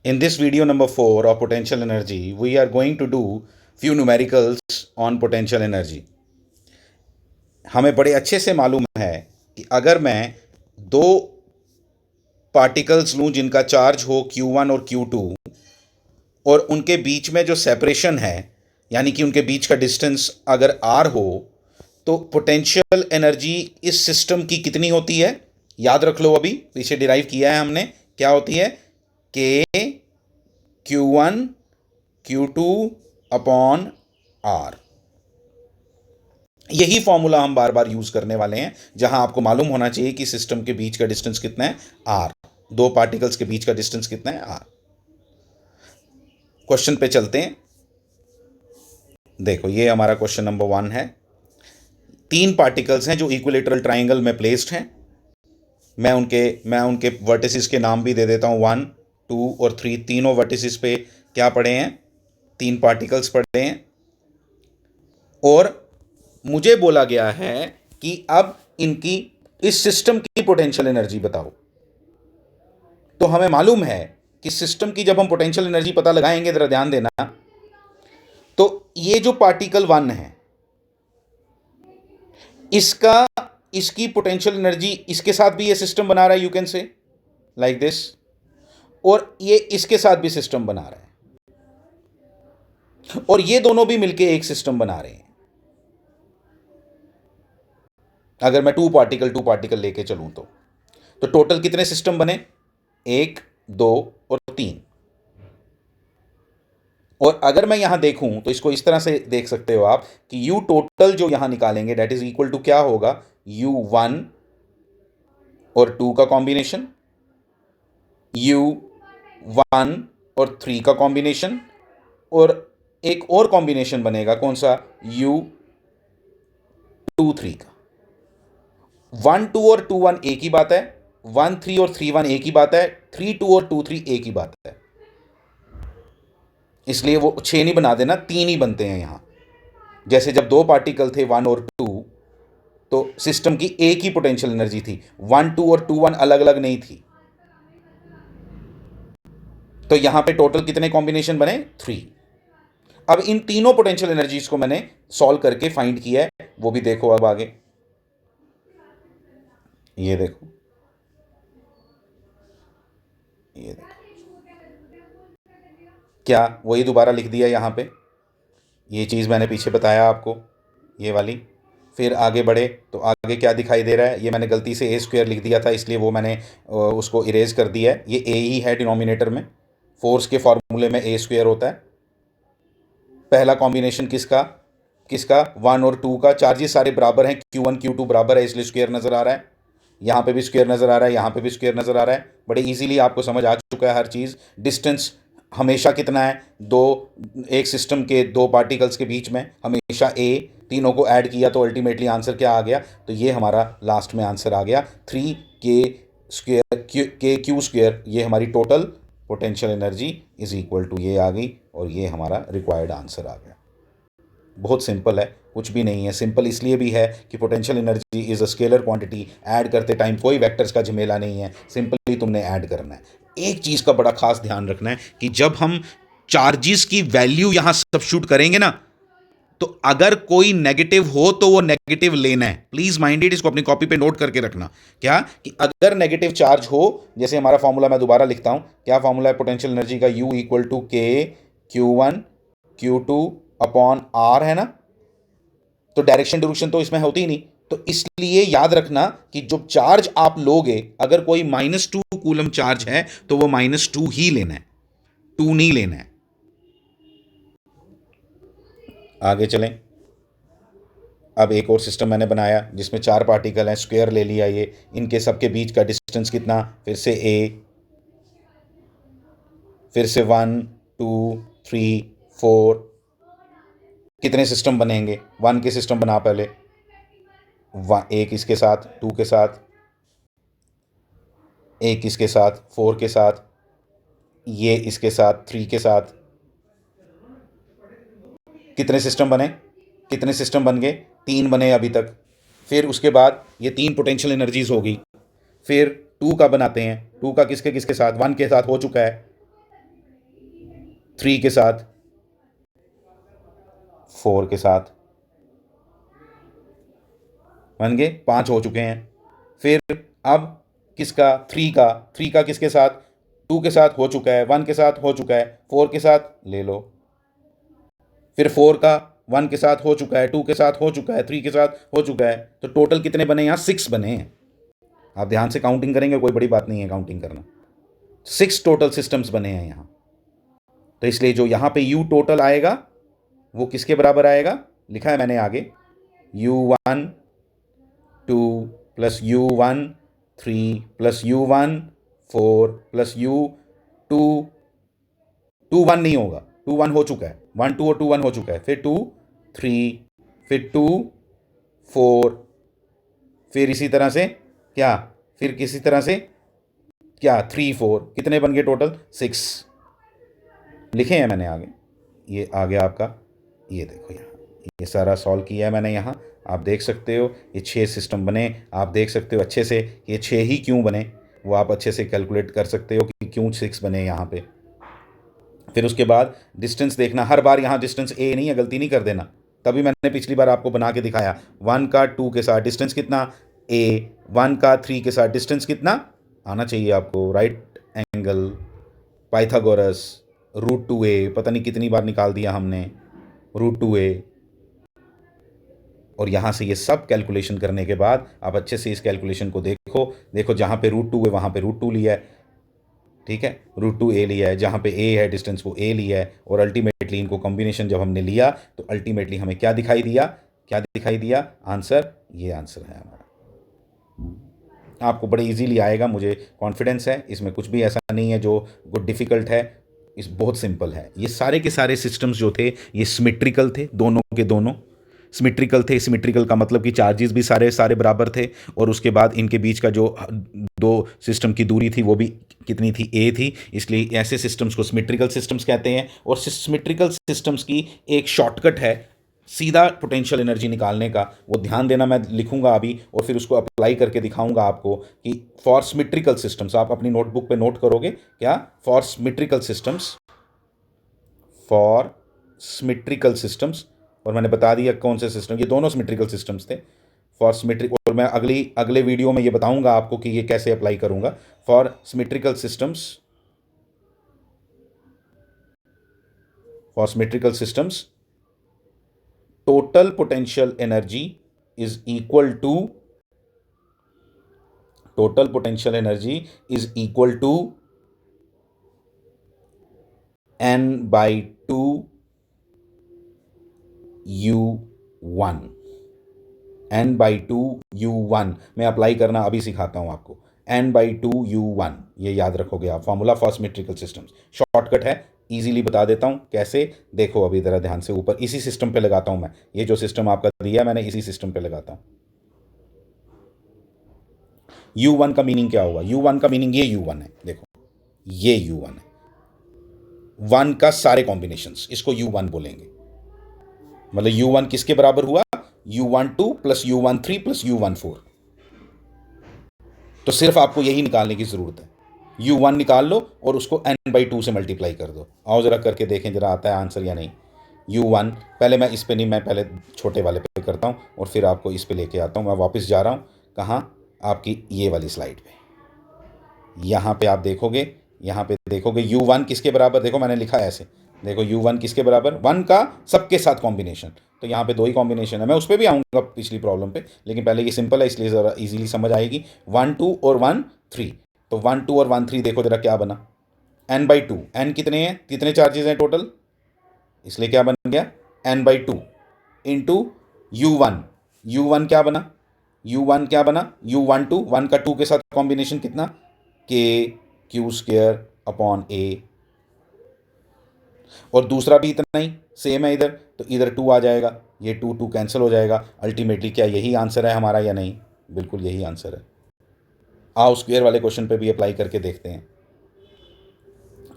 In this video number 4 of potential energy, we are going to do few numericals on potential energy. हमें बड़े अच्छे से मालूम है कि अगर मैं दो पार्टिकल्स लूं जिनका चार्ज हो Q1 और Q2 और उनके बीच में जो सेपरेशन है यानी कि उनके बीच का डिस्टेंस अगर R हो तो पोटेंशियल एनर्जी इस सिस्टम की कितनी होती है। याद रख लो, अभी पीछे डिराइव किया है हमने, क्या होती है K Q1 Q2 upon R। यही फॉर्मूला हम बार बार यूज करने वाले हैं, जहां आपको मालूम होना चाहिए कि सिस्टम के बीच का डिस्टेंस कितना है R, दो पार्टिकल्स के बीच का डिस्टेंस कितना है R। क्वेश्चन पे चलते हैं। देखो, ये हमारा क्वेश्चन नंबर 1 है। तीन पार्टिकल्स हैं जो इक्विलेटरल ट्राइंगल में प्लेस्ड हैं। मैं उनके वर्टिसेस के नाम भी दे देता हूं, 1 2 और 3। तीनों वर्टिसेस पे क्या पड़े हैं, तीन पार्टिकल्स पड़े हैं। और मुझे बोला गया है कि अब इनकी इस सिस्टम की पोटेंशियल एनर्जी बताओ। तो हमें मालूम है कि सिस्टम की जब हम पोटेंशियल एनर्जी पता लगाएंगे, जरा ध्यान देना, तो ये जो पार्टिकल 1 है इसकी पोटेंशियल एनर्जी इसके साथ भी ये सिस्टम बना रहा है, you can say like this, और ये इसके साथ भी सिस्टम बना रहा है, और ये दोनों भी मिलके एक सिस्टम बना रहे हैं। अगर मैं टू पार्टिकल लेके चलूं तो टोटल कितने सिस्टम बने, 1 2 और 3। और अगर मैं यहां देखूं तो इसको इस तरह से देख सकते हो आप कि U टोटल जो यहां निकालेंगे दैट इज इक्वल टू क्या होगा, U1 और 2 का कॉम्बिनेशन, U1 और 3 का कॉम्बिनेशन, और एक और कॉम्बिनेशन बनेगा कौन सा, U2 3 का। 1 2 और 2 1 एक ही बात है, 1 3 और 3 1 एक ही बात है, 3 2 और 2 3 एक ही बात है। इसलिए वो 6 नहीं बना देना, 3 ही बनते हैं यहां। जैसे जब दो पार्टिकल थे 1 और 2 तो सिस्टम की एक ही पोटेंशियल एनर्जी थी, 1 2 और 2 1 अलग अलग नहीं थी। तो यहां पे टोटल कितने कॉम्बिनेशन बने, 3। अब इन तीनों पोटेंशियल एनर्जीज को मैंने सॉल्व करके फाइंड किया है, वो भी देखो अब आगे। ये देखो, ये देखो, क्या वही दोबारा लिख दिया यहाँ पे, ये चीज़ मैंने पीछे बताया आपको, ये वाली। फिर आगे बढ़े तो आगे क्या दिखाई दे रहा है, ये मैंने गलती से A² लिख दिया था, इसलिए वो मैंने उसको इरेज कर दिया है। ये A ही है डिनोमिनेटर में, फोर्स के फॉर्मूले में A² होता है। पहला कॉम्बिनेशन किसका किसका, 1 और 2 का। चार्जेस सारे बराबर हैं, Q1 Q2 बराबर है, इसलिए स्क्वायर नज़र आ रहा है। यहाँ पे भी स्क्वायर नज़र आ रहा है, यहाँ पे भी स्क्वायर नज़र आ रहा है। बड़े इजीली आपको समझ आ चुका है हर चीज़। डिस्टेंस हमेशा कितना है, एक सिस्टम के दो पार्टिकल्स के बीच में हमेशा A। तीनों को ऐड किया तो अल्टीमेटली आंसर क्या आ गया, तो ये हमारा लास्ट में आंसर आ गया 3K² ये हमारी total potential energy is equal to ये आ गई, और ये हमारा रिक्वायर्ड आंसर आ गया। बहुत सिंपल है, कुछ भी नहीं है। सिंपल इसलिए भी है कि potential energy is a scalar quantity, add करते टाइम कोई वेक्टर्स का झमेला नहीं है, सिंपली तुमने ऐड करना है। एक चीज़ का बड़ा खास ध्यान रखना है कि जब हम चार्जेस की वैल्यू यहां सब्स्टिट्यूट करेंगे ना, तो अगर कोई नेगेटिव हो तो वो नेगेटिव लेना है। प्लीज माइंड इट, इसको अपनी कॉपी पे नोट करके रखना। क्या कि अगर नेगेटिव चार्ज हो, जैसे हमारा फॉर्मूला मैं दोबारा लिखता हूं, क्या फॉर्मूला है पोटेंशियल एनर्जी का, U equal to K Q1 Q2 upon R है ना। तो डायरेक्शन तो इसमें होती ही नहीं, तो इसलिए याद रखना कि जो चार्ज आप लोगे, अगर कोई -2 कूलम चार्ज है तो वो -2 ही लेना है, 2 नहीं लेना है। आगे चलें। अब एक और सिस्टम मैंने बनाया जिसमें 4 पार्टिकल हैं, स्क्वायर ले लिया ये। इनके सबके बीच का डिस्टेंस कितना, फिर से A, फिर से 1 2 3 4। कितने सिस्टम बनेंगे, 1 के सिस्टम बना पहले, एक इसके साथ, 2 के साथ, एक इसके साथ, 4 के साथ, ये इसके साथ, 3 के साथ। कितने सिस्टम बने, कितने सिस्टम बन गए, 3 बने अभी तक। फिर उसके बाद ये 3 पोटेंशियल एनर्जीज होगी। फिर 2 का बनाते हैं, 2 का किसके किसके साथ, 1 के साथ हो चुका है, 3 के साथ, 4 के साथ, बन गए 5 हो चुके हैं। फिर अब किसका, 3 का किसके साथ, 2 के साथ हो चुका है, 1 के साथ हो चुका है, 4 के साथ ले लो। फिर 4 का 1 के साथ हो चुका है, 2 के साथ हो चुका है, 3 के साथ हो चुका है। तो टोटल कितने बने यहाँ, 6 बने हैं। आप ध्यान से काउंटिंग करेंगे, कोई बड़ी बात नहीं है काउंटिंग करना। 6 टोटल सिस्टम्स बने हैं यहाँ। तो इसलिए जो यहाँ पे U टोटल आएगा वो किसके बराबर आएगा, लिखा है मैंने आगे, U1 2 plus U1 3 plus U1 4 plus U2 2 1 नहीं होगा, 2 1 हो चुका है, 1 2 और 2 1 हो चुका है। फिर 2 3, फिर 2 4, फिर इसी तरह से क्या, फिर किसी तरह से क्या 3 4, कितने बन गए टोटल 6 लिखे हैं मैंने आगे। ये आ गया आपका, ये देखो यहाँ, ये सारा सॉल्व किया है मैंने यहाँ। आप देख सकते हो ये 6 सिस्टम बने। आप देख सकते हो अच्छे से ये 6 ही क्यों बने, वो आप अच्छे से कैलकुलेट कर सकते हो कि क्यों 6 बने यहाँ पे। फिर उसके बाद डिस्टेंस देखना, हर बार यहाँ डिस्टेंस ए नहीं है, गलती नहीं कर देना। तभी मैंने पिछली बार आपको बना के दिखाया, 1 का 2 के साथ डिस्टेंस कितना ए, 1 का 3 के साथ डिस्टेंस कितना आना चाहिए आपको, राइट एंगल, पाइथागोरस, √2a, पता नहीं कितनी बार निकाल दिया हमने √2a। और यहाँ से ये सब कैलकुलेशन करने के बाद आप अच्छे से इस कैलकुलेशन को देखो जहाँ पे √2 है वहाँ पे √2 लिया है, ठीक है, √2a लिया है, जहाँ पे a है डिस्टेंस वो a लिया है। और अल्टीमेटली इनको कॉम्बिनेशन जब हमने लिया तो अल्टीमेटली हमें क्या दिखाई दिया, आंसर, ये आंसर है हमारा। आपको बड़े इजीली आएगा, मुझे कॉन्फिडेंस है, इसमें कुछ भी ऐसा नहीं है जो डिफ़िकल्ट है, इस बहुत सिंपल है। ये सारे के सारे सिस्टम्स जो थे ये सिमेट्रिकल थे, दोनों के दोनों सिमेट्रिकल थे। सिमेट्रिकल का मतलब कि चार्जेस भी सारे बराबर थे, और उसके बाद इनके बीच का जो दो सिस्टम की दूरी थी वो भी कितनी थी, a थी। इसलिए ऐसे सिस्टम्स को सिमेट्रिकल सिस्टम्स कहते हैं। और सिमेट्रिकल सिस्टम्स की एक शॉर्टकट है सीधा पोटेंशियल एनर्जी निकालने का, वो ध्यान देना, मैं लिखूंगा अभी और फिर उसको अप्लाई करके दिखाऊंगा आपको कि फॉर सिमेट्रिकल सिस्टम्स, आप अपनी नोटबुक पे नोट करोगे क्या, फॉर सिमेट्रिकल सिस्टम्स, और मैंने बता दिया कौन से सिस्टम, ये दोनों सिमेट्रिकल सिस्टम्स थे फॉर सिमेट्रिक। और मैं अगले वीडियो में ये बताऊंगा आपको कि ये कैसे अप्लाई करूंगा for symmetrical systems. Total potential energy is equal to n/2 U1, n/2 U1। मैं अप्लाई करना अभी सिखाता हूं आपको, n/2 U1, ये याद रखोगे आप, formula for symmetrical systems. Shortcut है, इजीली बता देता हूं कैसे। देखो अभी ज़रा ध्यान से, ऊपर इसी सिस्टम पे लगाता हूं मैं, ये जो सिस्टम आपका दिया मैंने इसी सिस्टम पे लगाता हूं। U1 का मीनिंग क्या होगा, U1 का मीनिंग ये U1 है, देखो ये U1 है, 1 का सारे कॉम्बिनेशंस, इसको U1 बोलेंगे। मतलब U1 किसके बराबर हुआ, U12 plus U13 plus U14। तो सिर्फ आपको यही निकालने की जरूरत है, U1 निकाल लो और उसको n/2 से मल्टीप्लाई कर दो। आओ जरा करके देखें जरा आता है आंसर या नहीं। U1, पहले मैं इस पे नहीं, मैं पहले छोटे वाले पे करता हूँ और फिर आपको इस पे लेके आता हूँ। मैं वापस जा रहा हूँ, कहाँ, आपकी ये वाली स्लाइड पे। यहाँ पे आप देखोगे, U1 किसके बराबर, देखो मैंने लिखा है ऐसे, देखो U1 किसके बराबर, 1 का सबके साथ कॉम्बिनेशन। तो यहाँ पे 2 ही कॉम्बिनेशन है, मैं उस पर भी आऊँगा पिछली प्रॉब्लम पे, लेकिन पहले ये सिंपल है इसलिए ज़रा इजीली समझ आएगी। 1 2 और 1 3, तो 1 2 और 1 3 देखो जरा क्या बना, n/2, n कितने हैं, कितने चार्जेस हैं टोटल, इसलिए क्या बन गया n/2 इंटू U1 क्या बना, U12, 1 का 2 के साथ कॉम्बिनेशन कितना, KQ² और दूसरा भी इतना ही सेम है इधर, तो इधर 2 आ जाएगा, ये 2 2 कैंसिल हो जाएगा। अल्टीमेटली क्या यही आंसर है हमारा या नहीं, बिल्कुल यही आंसर है। आओ स्क्वायर वाले क्वेश्चन पे भी अप्लाई करके देखते हैं,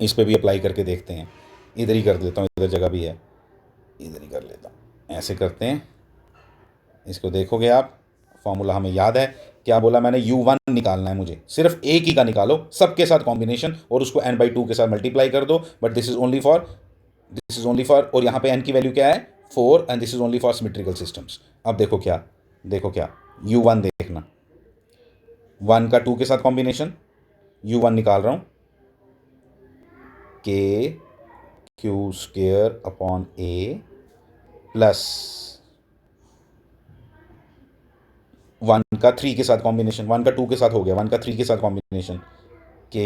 इस पे भी अप्लाई करके देखते हैं। इधर ही कर देता हूँ, इधर जगह भी है, इधर ही कर लेता हूँ। ऐसे करते हैं, इसको देखोगे आप, फॉर्मूला हमें याद है, क्या बोला मैंने, U1 निकालना है मुझे, सिर्फ एक ही का निकालो सबके साथ कॉम्बिनेशन और उसको n/2 के साथ मल्टीप्लाई कर दो। But this is only for this is only for, और यहाँ पे n की वैल्यू क्या है 4 and this is only for symmetrical systems. अब देखो क्या u1 देखना, 1 का 2 के साथ कॉम्बिनेशन, u1 निकाल रहा हूँ k Q square upon a plus 1 का 3 के साथ कॉम्बिनेशन, 1 का 2 के साथ हो गया, 1 का 3 के साथ combination k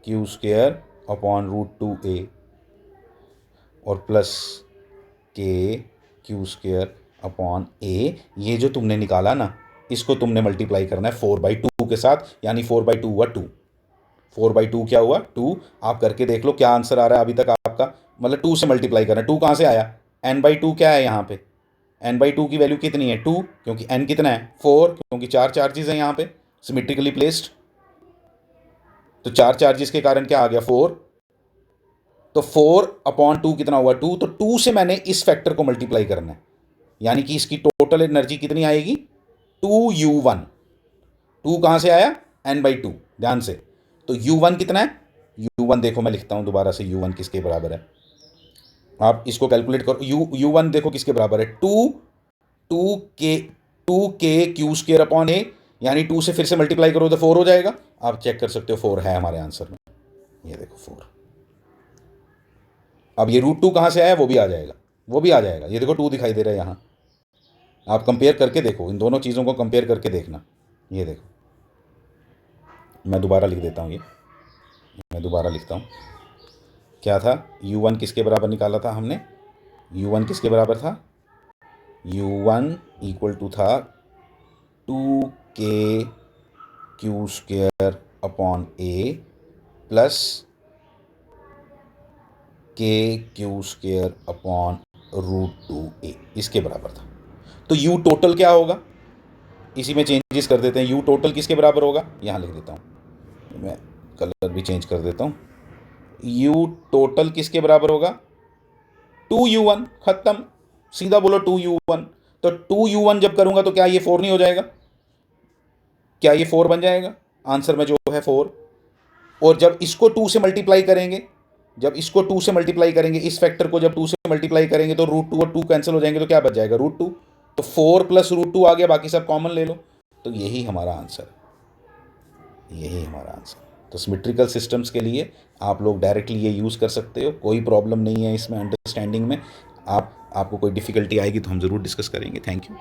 Q square upon √2a और plus k Q square upon a। ये जो तुमने निकाला ना, इसको तुमने मल्टीप्लाई करना है 4/2 के साथ, यानी 4/2 हुआ 2, 4/2 क्या हुआ 2। आप करके देख लो क्या आंसर आ रहा है अभी तक आपका, मतलब 2 से मल्टीप्लाई करना है। 2 कहाँ से आया, n/2 क्या है यहाँ पे, n/2 की वैल्यू कितनी है 2, क्योंकि n कितना है 4, क्योंकि 4 चार्जेस हैं यहाँ पे सिमेट्रिकली प्लेस्ड, तो 4 चार्जेस के कारण क्या आ गया 4, तो 4/2 कितना हुआ 2, तो 2 से मैंने इस फैक्टर को मल्टीप्लाई करना है, यानी कि इसकी टोटल एनर्जी कितनी आएगी 2u1। 2 कहाँ से आया n/2, ध्यान से, तो u1 कितना है, u1 देखो मैं लिखता हूँ दोबारा से, u1 किसके बराबर है, आप इसको कैलकुलेट करो, u1 देखो किसके बराबर है 2k Q square upon a, यानी 2 से फिर से मल्टीप्लाई करो तो 4 हो जाएगा। आप चेक कर सकते हो 4 है हमारे आंसर में, ये देखो 4। अब ये √2 कहाँ से आया वो भी आ जाएगा, ये देखो 2 दिखाई दे रहा है यहाँ, आप कंपेयर करके देखो, इन दोनों चीज़ों को कंपेयर करके देखना। ये देखो मैं दोबारा लिख देता हूँ, ये मैं दोबारा लिखता हूँ, क्या था u1 किसके बराबर निकाला था हमने, u1 किसके बराबर था, u1 इक्वल टू था 2k Q square upon a plus k Q square upon √2a, इसके बराबर था। तो u टोटल क्या होगा, इसी में चेंजेस कर देते हैं, u टोटल किसके बराबर होगा, यहाँ लिख देता हूँ, मैं कलर भी चेंज कर देता हूँ, u टोटल किसके बराबर होगा 2u1, खत्म, सीधा बोलो 2u1। तो 2u1 जब करूंगा तो क्या ये 4 नहीं हो जाएगा, क्या ये 4 बन जाएगा, आंसर में जो है 4। और जब इसको 2 से मल्टीप्लाई करेंगे, इस फैक्टर को जब 2 से मल्टीप्लाई करेंगे तो √2 और 2 कैंसिल हो जाएंगे, तो क्या बच जाएगा √2, तो 4 प्लस √2 आ गया, बाकी सब कॉमन ले लो, तो यही हमारा आंसर। तो सिमेट्रिकल सिस्टम्स के लिए आप लोग डायरेक्टली ये यूज़ कर सकते हो, कोई प्रॉब्लम नहीं है इसमें अंडरस्टैंडिंग में। आपको कोई डिफ़िकल्टी आएगी तो हम ज़रूर डिस्कस करेंगे। Thank you.